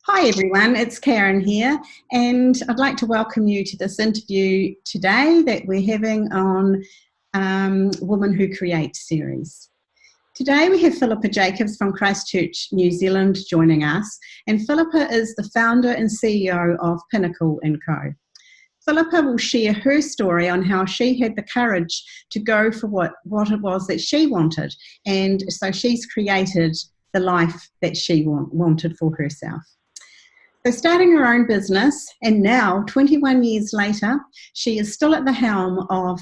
Hi everyone, it's Karen here, and I'd like to welcome you to this interview today that we're having on Woman Who Create series. Today we have Phillippa Jacobs from Christchurch, New Zealand joining us, and Phillippa is the founder and CEO of Pinnacle Co. Phillippa will share her story on how she had the courage to go for what it was that she wanted, and so she's created the life that she wanted for herself. So starting her own business, and now 21 years later, she is still at the helm of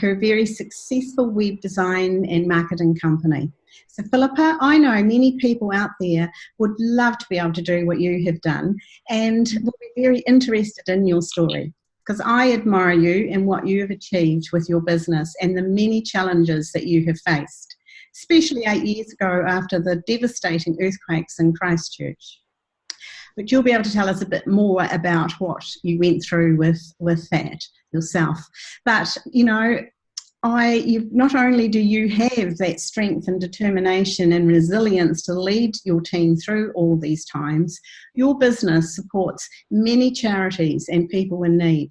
her very successful web design and marketing company. So Phillippa, I know many people out there would love to be able to do what you have done and will be very interested in your story, because I admire you and what you have achieved with your business and the many challenges that you have faced, especially 8 years ago after the devastating earthquakes in Christchurch. But you'll be able to tell us a bit more about what you went through with that yourself. But, you know, not only do you have that strength and determination and resilience to lead your team through all these times, your business supports many charities and people in need.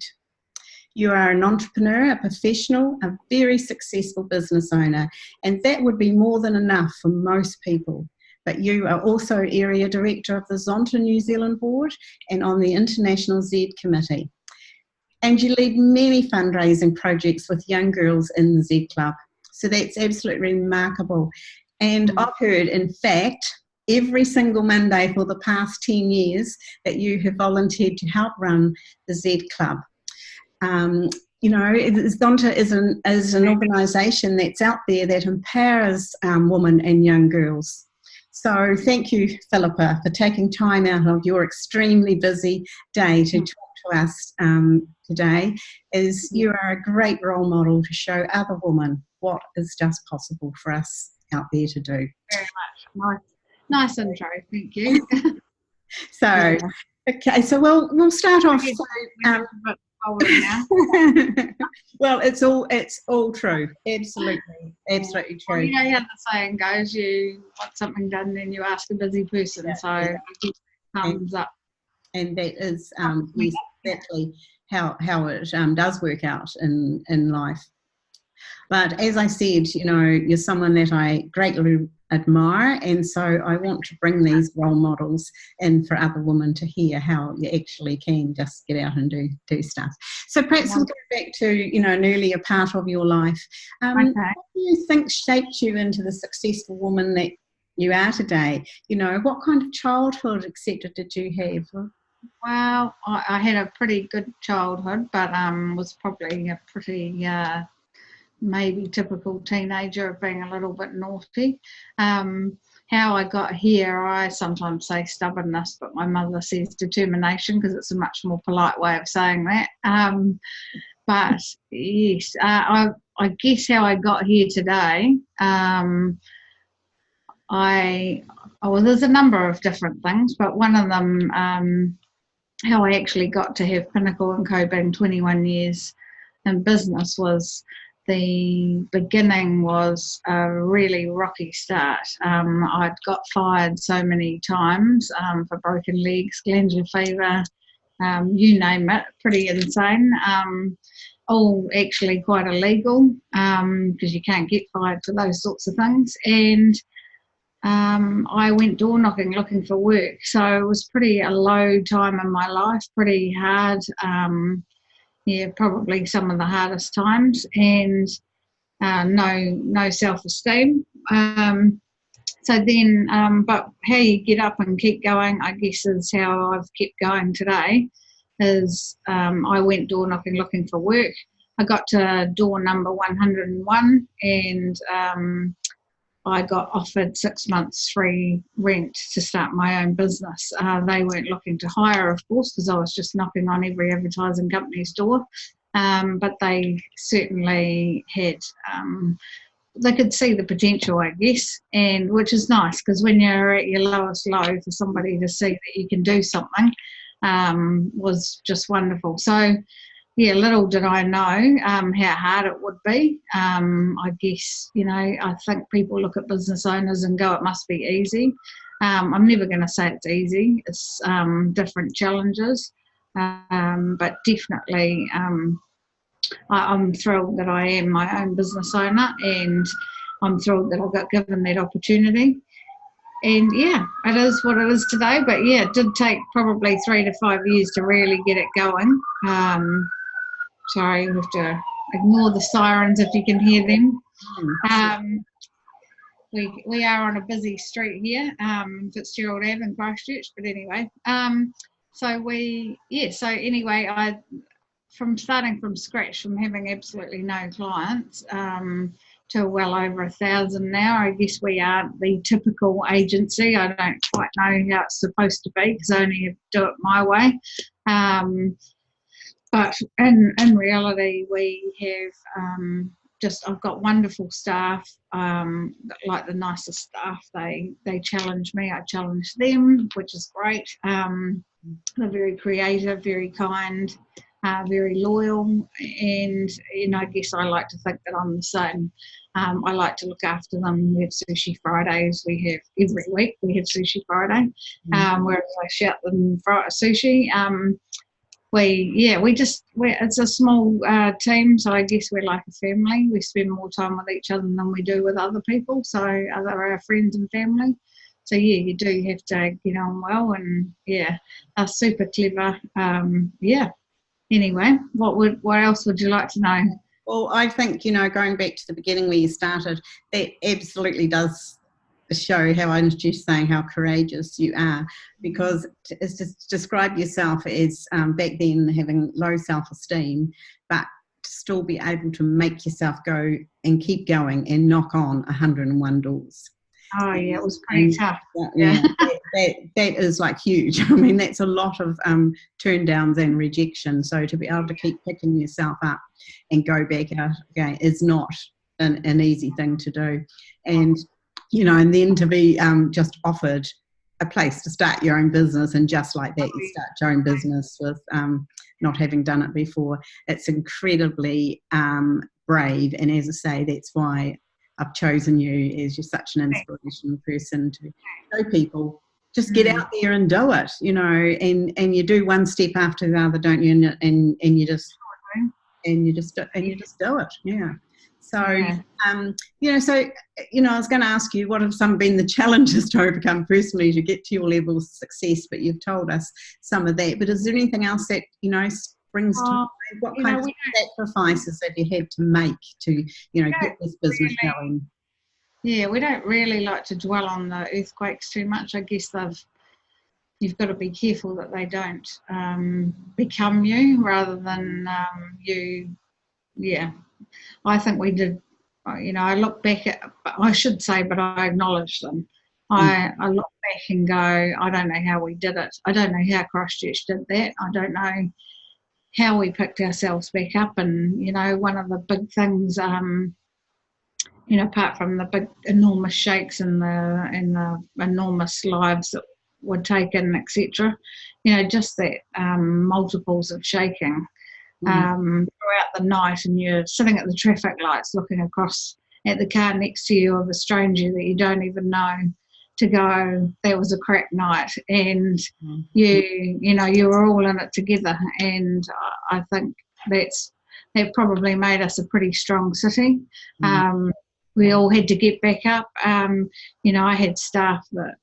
You are an entrepreneur, a professional, a very successful business owner, and that would be more than enough for most people. But you are also Area Director of the Zonta New Zealand Board and on the International Z Committee. And you lead many fundraising projects with young girls in the Z Club. So that's absolutely remarkable. And I've heard, in fact, every single Monday for the past 10 years that you have volunteered to help run the Z Club. You know, Zonta is an organisation that's out there that empowers women and young girls. So thank you, Phillippa, for taking time out of your extremely busy day to talk to us today, as you are a great role model to show other women what is just possible for us out there to do. Very much. Nice intro, thank you. So, okay, so we'll start off. Well, it's all true. Absolutely true. Well, you know how the saying goes: you want something done, then you ask a busy person. Yeah, so I guess it comes up, and that is exactly how it does work out in life. But as I said, you know, you're someone that I greatly admire, and so I want to bring these role models in for other women to hear how you actually can just get out and do stuff. So perhaps we'll go back to, you know, an earlier part of your life. What do you think shaped you into the successful woman that you are today? You know, what kind of childhood, etc., did you have? Well, I had a pretty good childhood, but was probably a pretty maybe typical teenager of being a little bit naughty. How I got here, I sometimes say stubbornness, but my mother says determination because it's a much more polite way of saying that. But yes, I guess how I got here today, there's a number of different things, but one of them, how I actually got to have Pinnacle Co being 21 years in business was, the beginning was a really rocky start. I'd got fired so many times for broken legs, glandular fever, you name it, pretty insane. All actually quite illegal because you can't get fired for those sorts of things. And I went door knocking looking for work. So it was pretty a low time in my life, pretty hard. Yeah, probably some of the hardest times, and no self-esteem. So then, but how you get up and keep going, I guess, is how I've kept going today. Is I went door knocking looking for work. I got to door number 101, and I got offered 6 months free rent to start my own business. They weren't looking to hire, of course, because I was just knocking on every advertising company's door. But they certainly had, they could see the potential, I guess, and which is nice because when you're at your lowest low, for somebody to see that you can do something was just wonderful. So, yeah, little did I know how hard it would be. I guess, you know, I think people look at business owners and go, it must be easy. I'm never going to say it's easy. It's different challenges, but definitely I'm thrilled that I am my own business owner, and I'm thrilled that I got given that opportunity. And yeah, it is what it is today. But yeah, it did take probably 3 to 5 years to really get it going. Sorry, you have to ignore the sirens if you can hear them. We are on a busy street here, Fitzgerald Ave in Christchurch. But anyway, so anyway, from starting from scratch, from having absolutely no clients, to well over 1,000 now. I guess we aren't the typical agency. I don't quite know how it's supposed to be because I only do it my way. But in reality, we have I've got wonderful staff, like the nicest staff. They challenge me, I challenge them, which is great. They're very creative, very kind, very loyal, and I guess I like to think that I'm the same. I like to look after them. We have sushi Fridays. Every week we have sushi Friday, whereas I shout them sushi. It's a small team, so I guess we're like a family. We spend more time with each other than we do with other people, so our friends and family. So yeah, you do have to get on well, and yeah, they're super clever. Anyway, what else would you like to know? Well, I think, going back to the beginning where you started, that absolutely does show how I introduced saying how courageous you are, because it's just describe yourself as back then having low self-esteem, but to still be able to make yourself go and keep going and knock on 101 doors. Oh yeah, it was pretty tough. Yeah, that is like huge. I mean, that's a lot of turn downs and rejection. So to be able to keep picking yourself up and go back out again is not an easy thing to do. And and then to be just offered a place to start your own business, and just like that, you start your own business with not having done it before. It's incredibly brave, and as I say, that's why I've chosen you, as you're such an inspirational person to show people just get out there and do it, and you do one step after the other, don't you? And you just do it, yeah. So, I was going to ask you, what have some been the challenges to overcome personally to get to your level of success? But you've told us some of that. But is there anything else that, springs to mind? What kind of sacrifices have you had to make to, get this business going? Yeah, we don't really like to dwell on the earthquakes too much. I guess you've got to be careful that they don't become you rather than you. Yeah. I think we did, I look back at, I should say, but I acknowledge them. I look back and go, I don't know how we did it. I don't know how Christchurch did that. I don't know how we picked ourselves back up. And, one of the big things, apart from the big enormous shakes and the enormous lives that were taken, etc., just that multiples of shaking. Throughout the night, and you're sitting at the traffic lights looking across at the car next to you of a stranger that you don't even know, to go, that was a crap night, and you were all in it together. And I think that probably made us a pretty strong city. We all had to get back up. I had staff that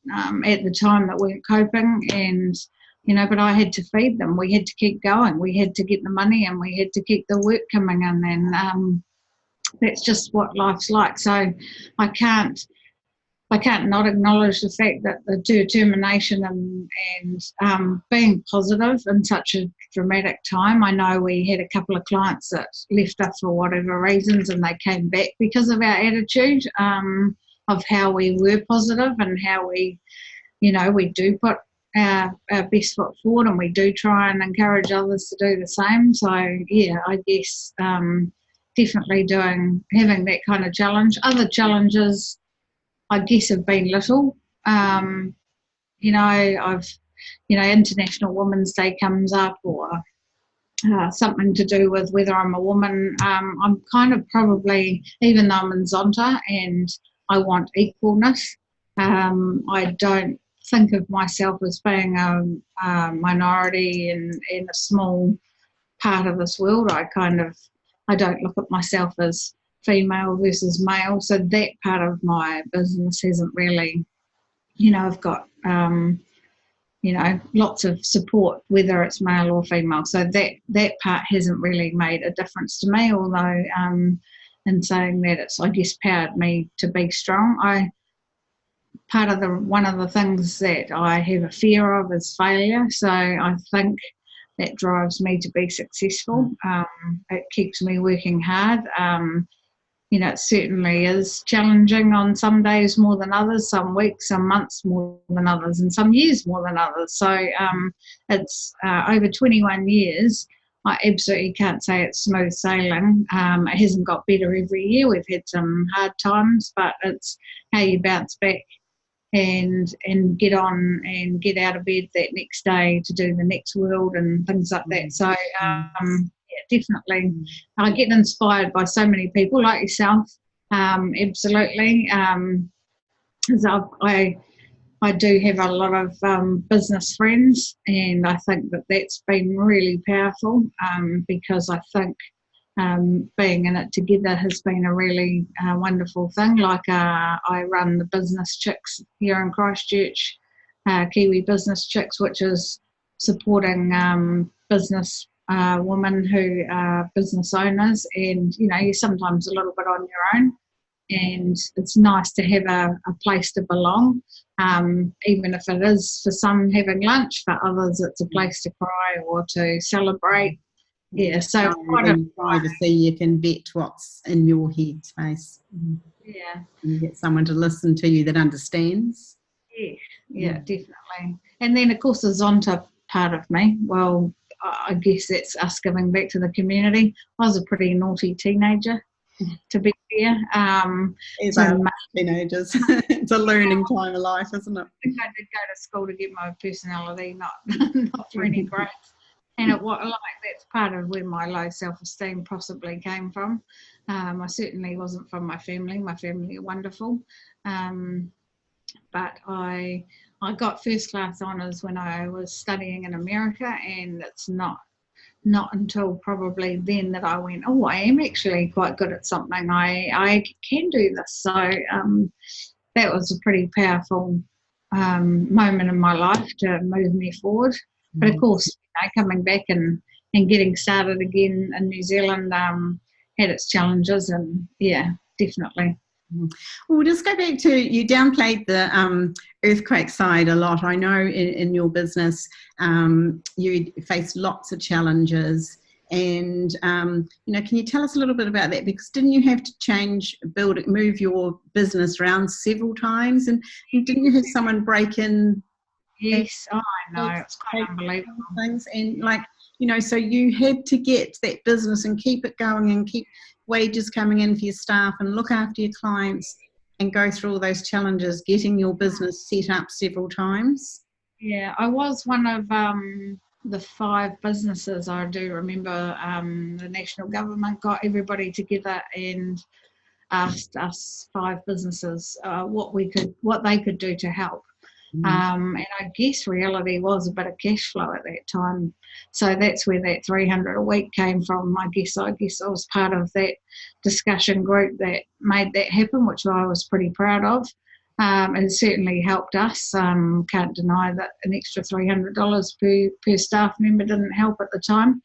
at the time that weren't coping, and but I had to feed them. We had to keep going. We had to get the money, and we had to keep the work coming in. And that's just what life's like. So I can't not acknowledge the fact that the determination and being positive in such a dramatic time. I know we had a couple of clients that left us for whatever reasons, and they came back because of our attitude of how we were positive and how we do put our best foot forward, and we do try and encourage others to do the same. So yeah, I guess definitely having that kind of challenge. Other challenges, I guess, have been little. I've International Women's Day comes up, or something to do with whether I'm a woman. I'm kind of probably, even though I'm in Zonta and I want equalness, I don't think of myself as being a minority in a small part of this world. I don't look at myself as female versus male, so that part of my business hasn't really, I've got lots of support, whether it's male or female, so that part hasn't really made a difference to me, although in saying that, it's, I guess, powered me to be strong. One of the things that I have a fear of is failure, so I think that drives me to be successful. It keeps me working hard. It certainly is challenging on some days more than others, some weeks, some months more than others, and some years more than others. So it's over 21 years. I absolutely can't say it's smooth sailing. It hasn't got better every year. We've had some hard times, but it's how you bounce back and get on and get out of bed that next day to do the next world and things like that. So definitely I get inspired by so many people like yourself. Absolutely. I do have a lot of business friends, and I think that's been really powerful, because I think being in it together has been a really wonderful thing. Like I run the Business Chicks here in Christchurch, Kiwi Business Chicks, which is supporting business women who are business owners, and you're sometimes a little bit on your own, and it's nice to have a place to belong, even if it is for some having lunch, for others it's a place to cry or to celebrate. Yeah, so in privacy you can vet what's in your head space. Yeah, you get someone to listen to you that understands. Yeah, definitely. And then of course the Zonta part of me, well, I guess that's us giving back to the community. I was a pretty naughty teenager, to be fair. Teenagers. It's a learning time of life, isn't it? I did go to school to get my personality, not for any grades. And that's part of where my low self-esteem possibly came from. I certainly wasn't from my family. My family are wonderful. But I got first class honours when I was studying in America, and it's not until probably then that I went, oh, I am actually quite good at something. I can do this. So that was a pretty powerful moment in my life to move me forward. But of course, coming back and getting started again in New Zealand had its challenges, and yeah, definitely. Well, we'll just go back to, you downplayed the earthquake side a lot. I know in your business you faced lots of challenges, and can you tell us a little bit about that? Because didn't you have to move your business around several times, and didn't you have someone break in? Yes, I know, it's quite unbelievable. Things, and so you had to get that business and keep it going and keep wages coming in for your staff and look after your clients and go through all those challenges, getting your business set up several times. Yeah, I was one of the 5 businesses. I do remember the national government got everybody together and asked us 5 businesses what they could do to help. And I guess reality was a bit of cash flow at that time. So that's where that 300 a week came from. I guess I was part of that discussion group that made that happen, which I was pretty proud of. It certainly helped us. Can't deny that an extra $300 per staff member didn't help at the time.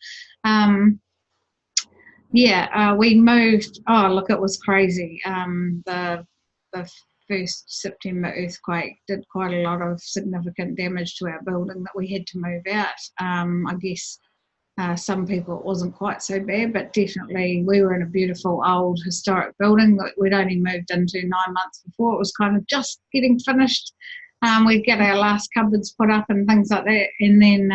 We moved. Oh, look, it was crazy. The first September earthquake did quite a lot of significant damage to our building that we had to move out. I guess some people it wasn't quite so bad, but definitely we were in a beautiful old historic building that we'd only moved into 9 months before. It was kind of just getting finished. We'd get our last cupboards put up and things like that, and then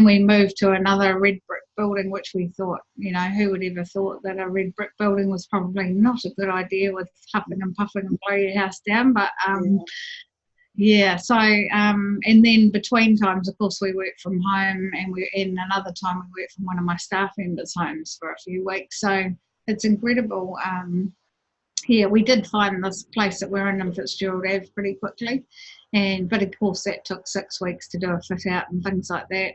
we moved to another red brick building, which we thought, who would ever thought that a red brick building was probably not a good idea with huffing and puffing and blow your house down. But and then between times, of course, we worked from home, and another time we worked from one of my staff members' homes for a few weeks. So it's incredible. We did find this place that we're in Fitzgerald Ave pretty quickly, but of course that took 6 weeks to do a fit out and things like that.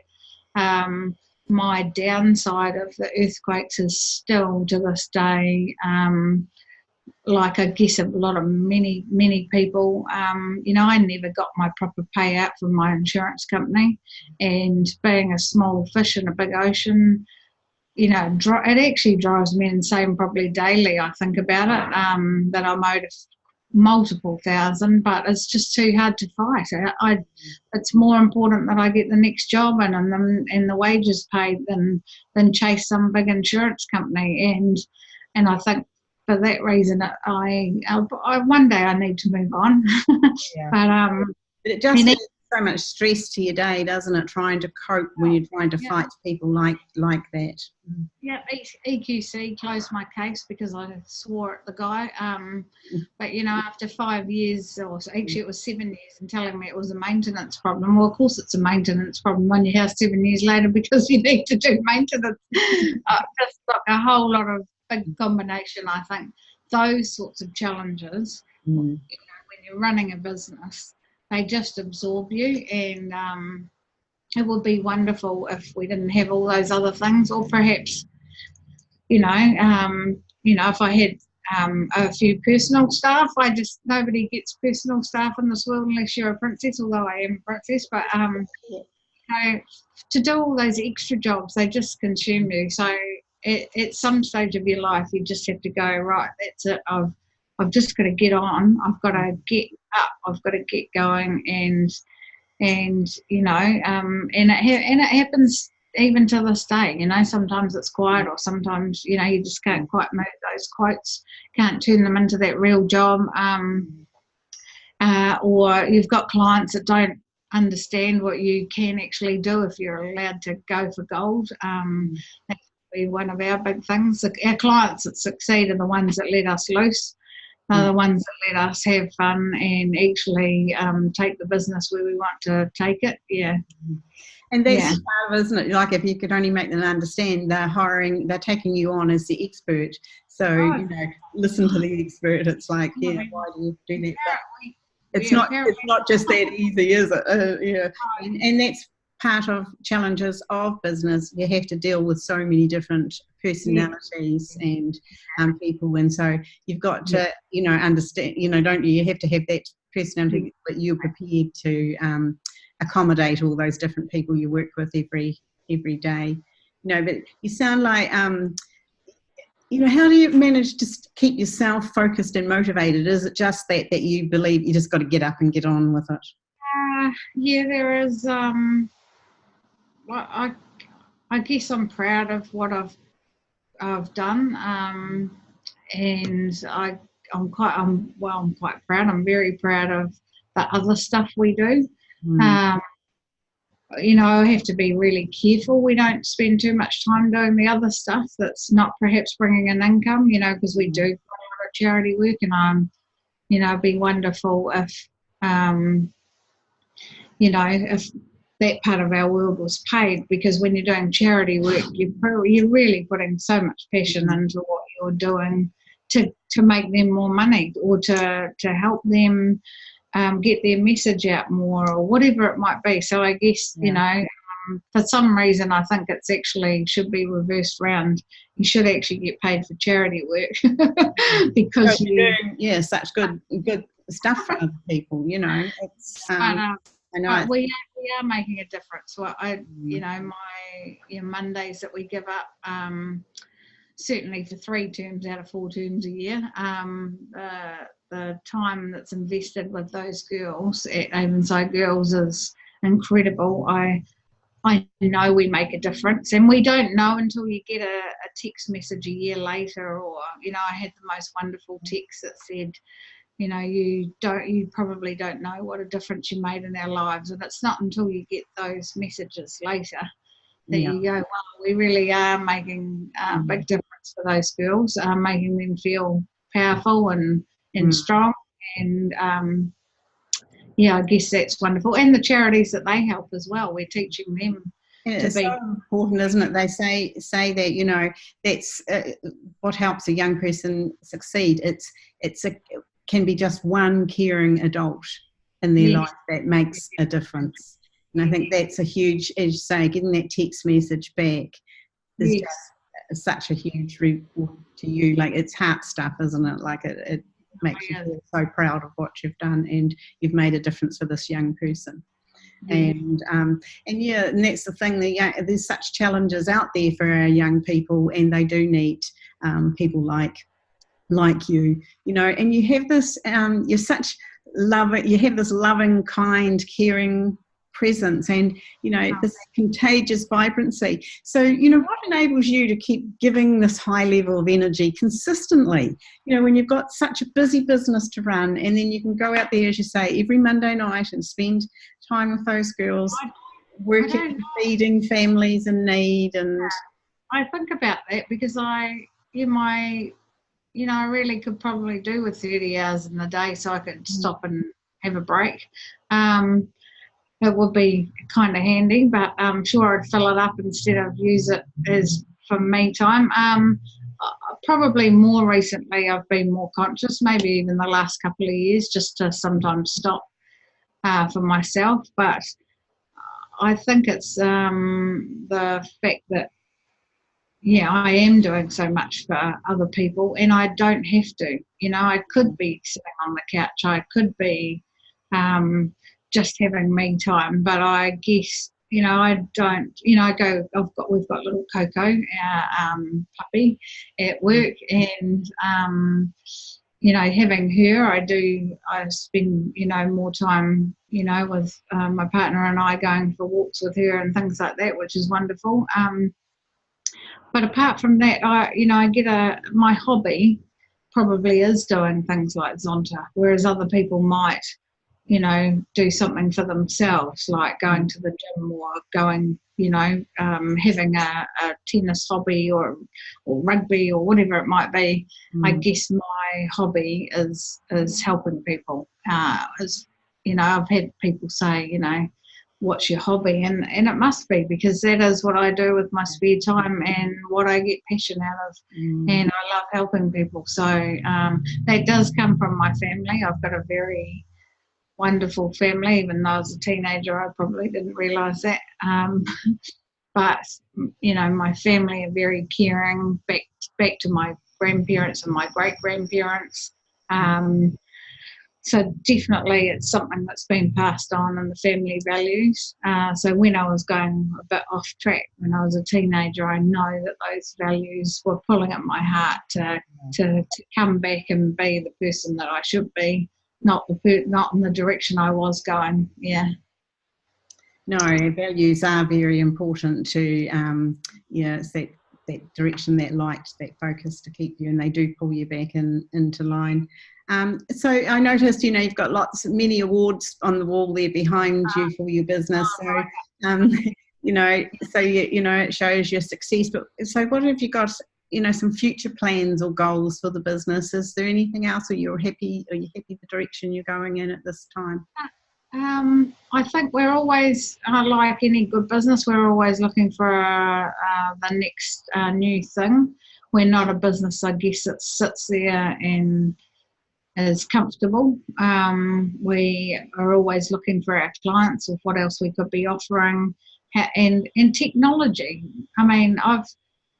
My downside of the earthquakes is still to this day, like I guess a lot of many people, I never got my proper payout from my insurance company, and being a small fish in a big ocean, it actually drives me insane probably daily. I think about it, that I'm owed multiple thousand, but it's just too hard to fight. It's more important that I get the next job and the wages paid than chase some big insurance company. And I think for that reason, I one day I need to move on. Yeah. But it just adds so much stress to your day, doesn't it? Trying to cope when you're trying to fight people like that. Yeah, EQC closed my case because I swore at the guy. But after 5 years, or actually it was 7 years, and telling me it was a maintenance problem. Well, of course it's a maintenance problem when you're here 7 years later because you need to do maintenance. Just like a whole lot of big combination. I think those sorts of challenges, when you're running a business, they just absorb you, and it would be wonderful if we didn't have all those other things, or perhaps, if I had a few personal staff. Nobody gets personal staff in this world unless you're a princess, although I am a princess, but to do all those extra jobs, they just consume you. So at some stage of your life, you just have to go, right, that's it, I've just got to get on. I've got to get up. I've got to get going, and it happens even to this day. Sometimes it's quiet, or sometimes you just can't quite move those quotes, can't turn them into that real job, or you've got clients that don't understand what you can actually do if you're allowed to go for gold. That's one of our big things. Our clients that succeed are the ones that let us loose. The ones that let us have fun and actually take the business where we want to take it. Yeah. And that's part of, isn't it? Like, if you could only make them understand, they're taking you on as the expert. So, listen to the expert. It's like, why do you do that? But it's not just that easy, is it? And that's part of challenges of business. You have to deal with so many different personalities and people, and so you've got to understand, don't you have to have that personality that you're prepared to accommodate all those different people you work with every day. But you sound like how do you manage to keep yourself focused and motivated? Is it just that you believe you just got to get up and get on with it? There is I guess I'm proud of what I've done, and I'm quite proud. I'm very proud of the other stuff we do. I have to be really careful we don't spend too much time doing the other stuff that's not perhaps bringing an income, because we do quite a lot of charity work, and it'd be wonderful if if that part of our world was paid, because when you're doing charity work, you're really putting so much passion into what you're doing to make them more money, or to help them get their message out more, or whatever it might be. So I guess, for some reason, I think it's actually should be reversed round. You should actually get paid for charity work because you're doing such good stuff for other people. It's I know we are making a difference. Well, my Mondays that we give up, certainly for 3 terms out of 4 terms a year, the time that's invested with those girls at Avonside Girls is incredible. I know we make a difference, and we don't know until you get a text message a year later, or I had the most wonderful text that said, you probably don't know what a difference you made in our lives. And it's not until you get those messages later that you go, wow, we really are making a big difference for those girls, making them feel powerful and strong. And I guess that's wonderful. And the charities that they help as well, we're teaching them. It's so important, isn't it? They say that that's what helps a young person succeed. Can be just one caring adult in their Yes. life that makes a difference. And I think that's a huge, as you say, getting that text message back is Yes. just such a huge reward to you. Like, it's heart stuff, isn't it? Like, it makes you feel so proud of what you've done, and you've made a difference for this young person. And yeah, and that's the thing, there's such challenges out there for our young people, and they do need people like you, you know. And you have this you're such loving, you have this loving, kind, caring presence, and you know, this contagious vibrancy. So, you know, what enables you to keep giving this high level of energy consistently, you know, when you've got such a busy business to run, and then you can go out there, as you say, every Monday night and spend time with those girls, working and feeding families in need? And I think about that because I really could probably do with 30 hours in the day, so I could stop and have a break. It would be kind of handy, but I'm sure I'd fill it up instead of use it as for me time. Probably more recently I've been more conscious, maybe even the last couple of years, just to sometimes stop for myself. But I think it's the fact that, I am doing so much for other people, and I don't have to. You know, I could be sitting on the couch, I could be just having me time, but I guess, I don't, we've got little Coco, our puppy at work, and, having her, I spend, more time, with my partner and I going for walks with her and things like that, which is wonderful. But apart from that, I get my hobby probably is doing things like Zonta, whereas other people might, do something for themselves, like going to the gym or going, having a tennis hobby or rugby or whatever it might be. I guess my hobby is helping people. I've had people say, what's your hobby? And it must be, because that is what I do with my spare time and what I get passion out of. And I love helping people. So that does come from my family. I've got a very wonderful family. Even though I was a teenager, I probably didn't realise that. But, my family are very caring, back to my grandparents and my great-grandparents. So definitely it's something that's been passed on in the family values. So when I was going a bit off track when I was a teenager, I know that those values were pulling at my heart to come back and be the person that I should be, not in the direction I was going. Yeah. No, values are very important to, it's that direction, that light, that focus to keep you, and they do pull you back into line. So I noticed, you've got many awards on the wall there behind you for your business. So, it shows your success. But so what have you got, some future plans or goals for the business? Is there anything else, or you're happy the direction you're going in at this time? I think we're always, like any good business, we're always looking for the next new thing. We're not a business, I guess, that sits there and is comfortable. We are always looking for our clients of what else we could be offering, and technology. I mean,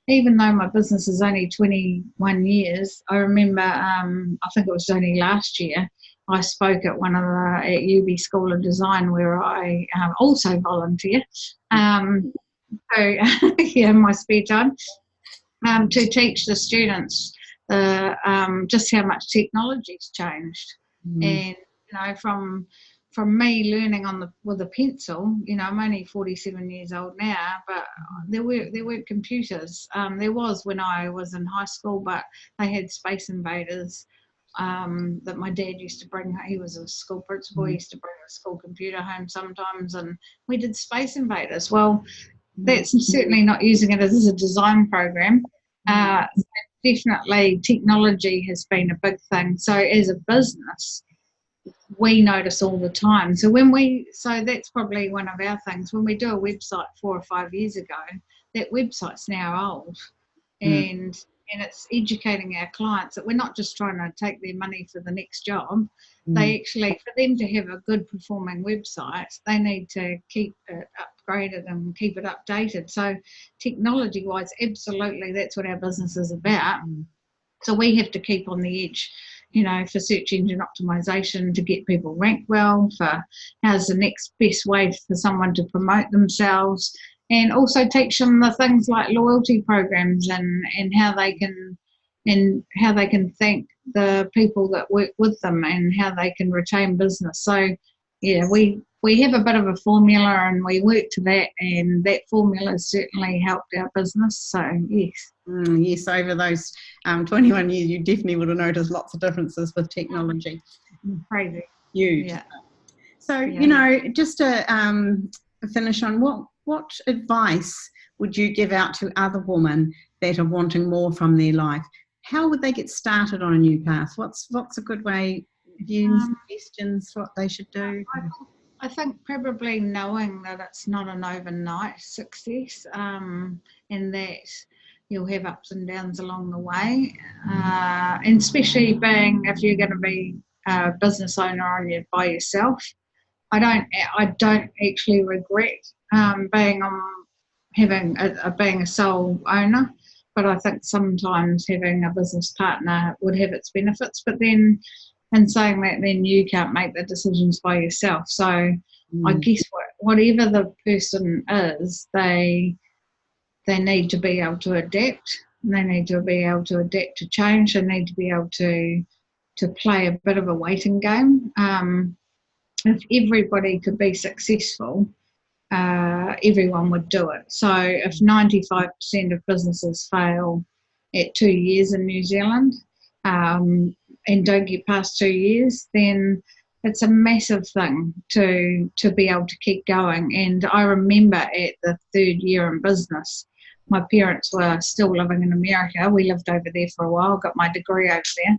even though my business is only 21 years, I remember, I think it was only last year, I spoke at at UB School of Design, where I also volunteer. In my spare time, to teach the students just how much technology's changed. And from me learning with a pencil, I'm only 47 years old now, but there weren't computers. There was when I was in high school, but they had Space Invaders that my dad used to bring. He was a school principal. He used to bring a school computer home sometimes, and we did Space Invaders. Well, that's certainly not using it as a design program. Definitely technology has been a big thing. So as a business, we notice all the time. So that's probably one of our things. When we do a website 4 or 5 years ago, that website's now old. And and it's educating our clients that we're not just trying to take their money for the next job. They actually, for them to have a good performing website, they need to keep it upgraded and keep it updated. So technology wise, absolutely, that's what our business is about. So we have to keep on the edge, you know, for search engine optimization, to get people ranked well, for how's the next best way for someone to promote themselves, and also teach them the things like loyalty programs and how they can thank the people that work with them and how they can retain business. So yeah, we have a bit of a formula and we work to that, and that formula has certainly helped our business. So yes. Yes, over those 21 years, you definitely would have noticed lots of differences with technology. Crazy. Huge. Yeah. So, you know, just to finish on, what advice would you give out to other women that are wanting more from their life? How would they get started on a new path? What's a good way? Have you any suggestions what they should do? I think probably knowing that it's not an overnight success, and that you'll have ups and downs along the way, and especially if you're going to be a business owner by yourself. I don't actually regret being a sole owner, but I think sometimes having a business partner would have its benefits. But then, in saying that, then you can't make the decisions by yourself. So I guess whatever the person is, they need to be able to adapt. They need to be able to adapt to change. They need to be able to play a bit of a waiting game. If everybody could be successful, everyone would do it. So if 95% of businesses fail at 2 years in New Zealand, and don't get past 2 years, then it's a massive thing to be able to keep going. And I remember at the 3rd year in business, my parents were still living in America. We lived over there for a while, got my degree over there.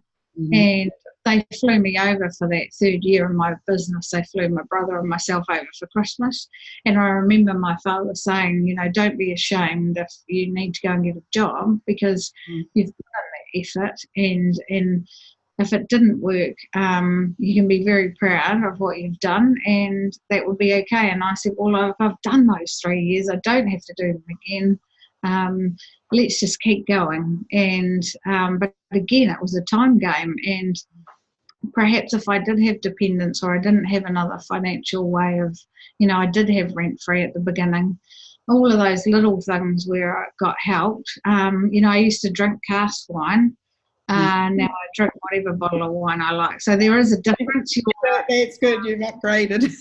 And they flew me over for that 3rd year in my business. They flew my brother and myself over for Christmas. And I remember my father saying, you know, don't be ashamed if you need to go and get a job, because you've done that effort, and if it didn't work, you can be very proud of what you've done, and that would be okay. And I said, well, if I've done those 3 years, I don't have to do them again. Let's just keep going. And but again, it was a time game, and perhaps if I did have dependents, or I didn't have another financial way of, you know, I did have rent free at the beginning, all of those little things where I got helped. You know, I used to drink cask wine. Now I drink whatever bottle of wine I like. So there is a difference. That's good, you've upgraded.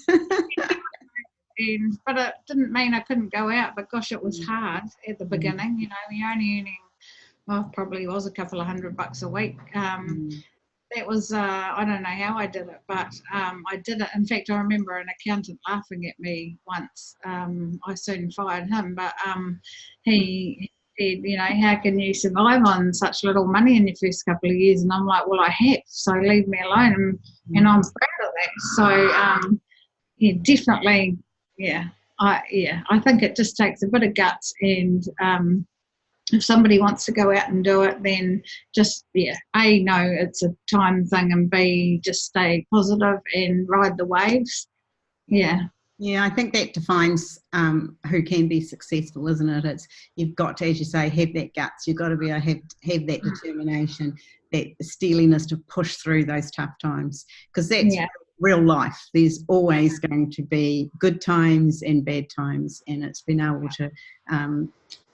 But it didn't mean I couldn't go out. But gosh, it was hard at the beginning. You know, you're only earning, well, probably was a couple of $100 a week. That was, I don't know how I did it, but I did it. In fact, I remember an accountant laughing at me once. I soon fired him, but he said, you know, how can you survive on such little money in your first couple of years? And I'm like, well, I have, so leave me alone. And I'm proud of that. So, yeah, definitely, I think it just takes a bit of guts, and if somebody wants to go out and do it, then just, A, know it's a time thing, and B, just stay positive and ride the waves. Yeah, I think that defines who can be successful, isn't it? It's, you've got to, as you say, have that guts. You've got to be able to have that determination, that steeliness to push through those tough times, because that's real life. There's always going to be good times and bad times, and it's been able to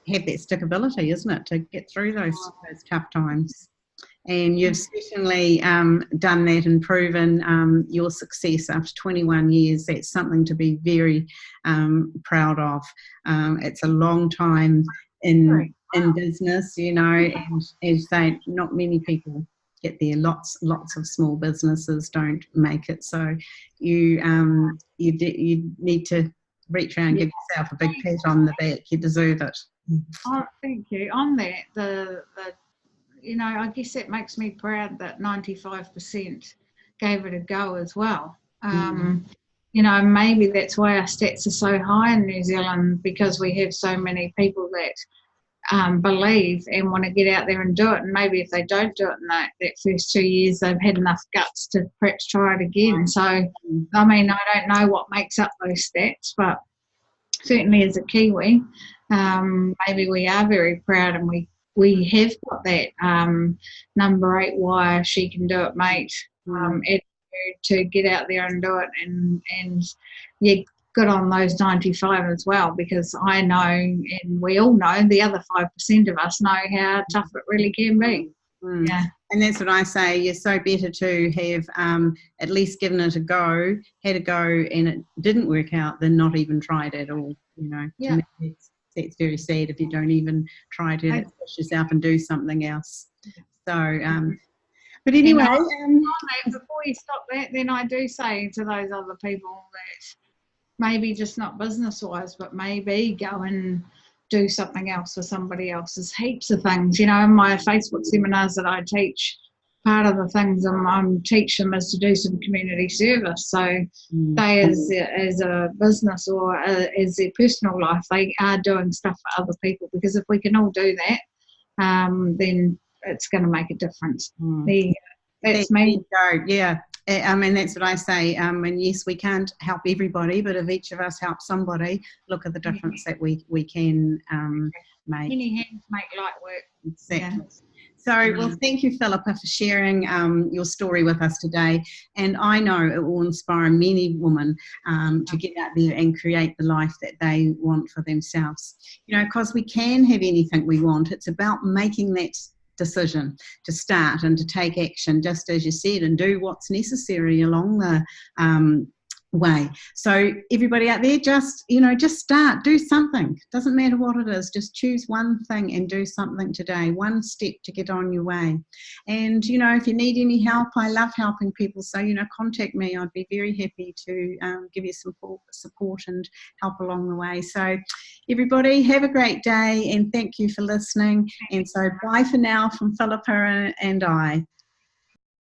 have that stickability, isn't it, to get through those tough times. And you've certainly done that and proven your success after 21 years. That's something to be very proud of. It's a long time in business, you know, and as you say, not many people get there. Lots of small businesses don't make it. So you need to reach around and give yourself a big pat on the back. You deserve it. Oh, thank you. On that, you know, I guess that makes me proud that 95% gave it a go as well. You know, maybe that's why our stats are so high in New Zealand, because we have so many people that believe and want to get out there and do it. And maybe if they don't do it in that first 2 years, they've had enough guts to perhaps try it again. So, I mean, I don't know what makes up those stats, but certainly as a Kiwi, maybe we are very proud, and we have got that number 8 why she can do it, mate, attitude to get out there and do it, and yeah, good on those 95 as well, because I know, and we all know, the other 5% of us know how tough it really can be. Yeah. And that's what I say, you're so better to have at least given it a go, had a go, and it didn't work out than not even tried at all, you know. Yeah. To me, it's very sad if you don't even try to push yourself and do something else. So, but anyway. Before you stop that, then I do say to those other people that maybe just not business-wise, but maybe go and do something else for somebody else. There's heaps of things, you know, in my Facebook seminars that I teach, part of the things I'm teach them is to do some community service. So they, as a business or as their personal life, they are doing stuff for other people, because if we can all do that, then it's going to make a difference. That's me. Yeah. I mean, that's what I say. And yes, we can't help everybody, but if each of us help somebody, look at the difference that we can make. Many hands make light work. Exactly. Yeah. So, well, thank you, Phillippa, for sharing your story with us today. And I know it will inspire many women to get out there and create the life that they want for themselves. You know, because we can have anything we want. It's about making that decision to start and to take action, just as you said, and do what's necessary along the way. So everybody out there, just start, do something. Doesn't matter what it is, just choose one thing and do something today, one step to get on your way. And if you need any help, I love helping people, so contact me. I'd be very happy to give you some support and help along the way. So everybody, have a great day, and thank you for listening. And so bye for now from Phillippa and I.